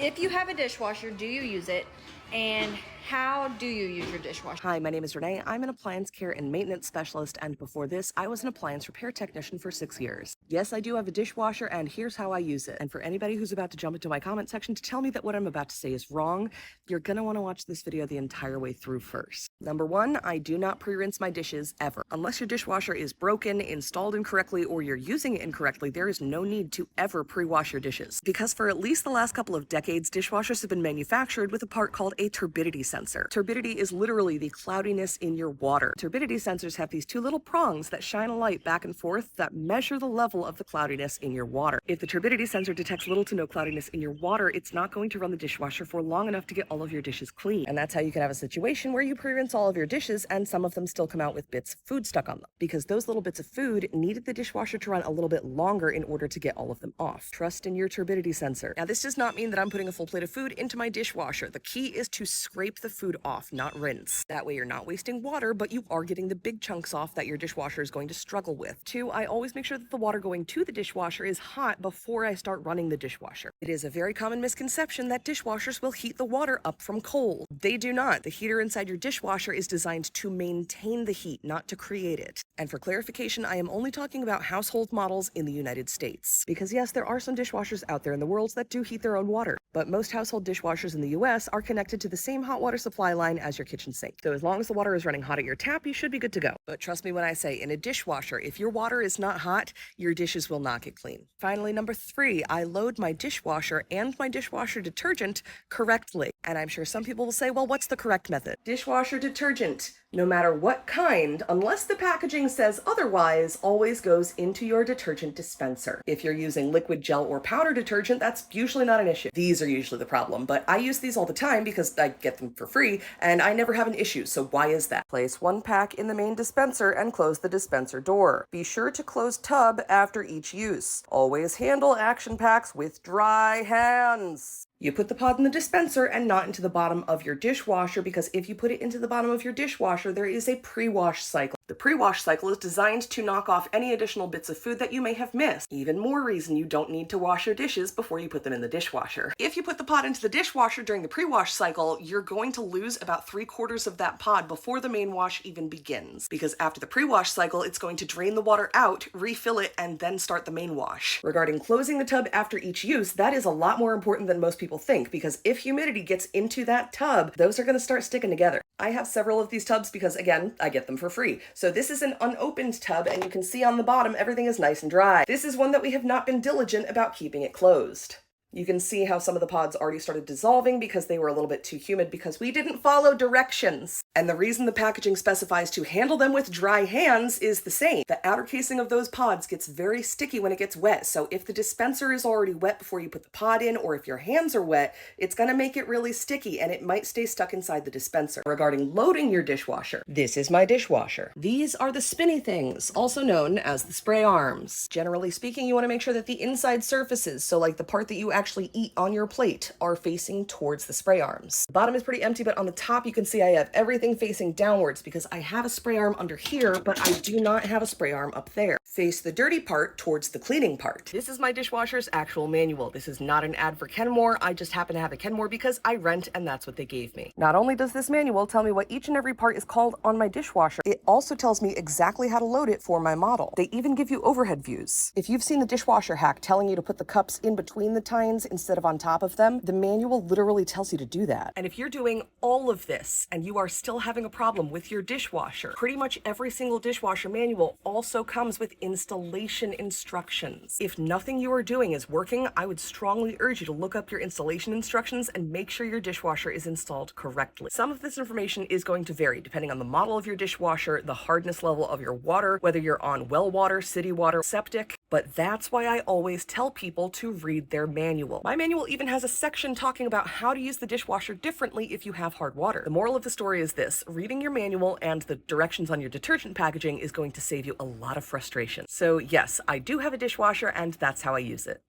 If you have a dishwasher, do you use it? And how do you use your dishwasher? Hi, my name is Renee. I'm an appliance care and maintenance specialist, and before this, I was an appliance repair technician for 6 years. Yes, I do have a dishwasher, and here's how I use it. And for anybody who's about to jump into my comment section to tell me that what I'm about to say is wrong, you're gonna wanna watch this video the entire way through first. Number one, I do not pre-rinse my dishes ever. Unless your dishwasher is broken, installed incorrectly, or you're using it incorrectly, there is no need to ever pre-wash your dishes. Because for at least the last couple of decades, dishwashers have been manufactured with a part called a turbidity sensor. Turbidity is literally the cloudiness in your water. Turbidity sensors have these two little prongs that shine a light back and forth that measure the level of the cloudiness in your water. If the turbidity sensor detects little to no cloudiness in your water, it's not going to run the dishwasher for long enough to get all of your dishes clean. And that's how you can have a situation where you pre-rinse all of your dishes and some of them still come out with bits of food stuck on them. Because those little bits of food needed the dishwasher to run a little bit longer in order to get all of them off. Trust in your turbidity sensor. Now, this does not mean that I'm putting a full plate of food into my dishwasher. The key is to scrape the food off, not rinse. That way you're not wasting water, but you are getting the big chunks off that your dishwasher is going to struggle with. Two, I always make sure that the water going to the dishwasher is hot before I start running the dishwasher. It is a very common misconception that dishwashers will heat the water up from cold. They do not. The heater inside your dishwasher is designed to maintain the heat, not to create it. And for clarification, I am only talking about household models in the United States. Because yes, there are some dishwashers out there in the world that do heat their own water, but most household dishwashers in the US are connected to the same hot water supply line as your kitchen sink. So as long as the water is running hot at your tap, you should be good to go. But trust me when I say, in a dishwasher, if your water is not hot, your dishes will not get clean. Finally, number three, I load my dishwasher and my dishwasher detergent correctly. And I'm sure some people will say, well, what's the correct method? Dishwasher detergent, no matter what kind, unless the packaging says otherwise, always goes into your detergent dispenser. If you're using liquid, gel, or powder detergent, that's usually not an issue. These are usually the problem, but I use these all the time because I get them for free, and I never have an issue, so why is that? Place one pack in the main dispenser and close the dispenser door. Be sure to close tub after each use. Always handle action packs with dry hands. You put the pod in the dispenser and not into the bottom of your dishwasher, because if you put it into the bottom of your dishwasher, there is a pre-wash cycle. The pre-wash cycle is designed to knock off any additional bits of food that you may have missed. Even more reason you don't need to wash your dishes before you put them in the dishwasher. If you put the pod into the dishwasher during the pre-wash cycle, you're going to lose about 3/4 of that pod before the main wash even begins. Because after the pre-wash cycle, it's going to drain the water out, refill it, and then start the main wash. Regarding closing the tub after each use, that is a lot more important than most people think, because if humidity gets into that tub, those are going to start sticking together. I have several of these tubs because, again, I get them for free. So this is an unopened tub, and you can see on the bottom everything is nice and dry. This is one that we have not been diligent about keeping it closed. You can see how some of the pods already started dissolving because they were a little bit too humid because we didn't follow directions. And the reason the packaging specifies to handle them with dry hands is the same. The outer casing of those pods gets very sticky when it gets wet. So if the dispenser is already wet before you put the pod in, or if your hands are wet, it's gonna make it really sticky and it might stay stuck inside the dispenser. Regarding loading your dishwasher, this is my dishwasher. These are the spinny things, also known as the spray arms. Generally speaking, you wanna make sure that the inside surfaces, so like the part that you actually eat on your plate, are facing towards the spray arms. The bottom is pretty empty, but on the top you can see I have everything facing downwards because I have a spray arm under here, but I do not have a spray arm up there. Face the dirty part towards the cleaning part. This is my dishwasher's actual manual. This is not an ad for Kenmore. I just happen to have a Kenmore because I rent and that's what they gave me. Not only does this manual tell me what each and every part is called on my dishwasher, it also tells me exactly how to load it for my model. They even give you overhead views. If you've seen the dishwasher hack telling you to put the cups in between the tines instead of on top of them, the manual literally tells you to do that. And if you're doing all of this and you are still having a problem with your dishwasher, pretty much every single dishwasher manual also comes with installation instructions. If nothing you are doing is working, I would strongly urge you to look up your installation instructions and make sure your dishwasher is installed correctly. Some of this information is going to vary depending on the model of your dishwasher, the hardness level of your water, whether you're on well water, city water, septic, but that's why I always tell people to read their manual. My manual even has a section talking about how to use the dishwasher differently if you have hard water. The moral of the story is this: reading your manual and the directions on your detergent packaging is going to save you a lot of frustration. So yes, I do have a dishwasher and that's how I use it.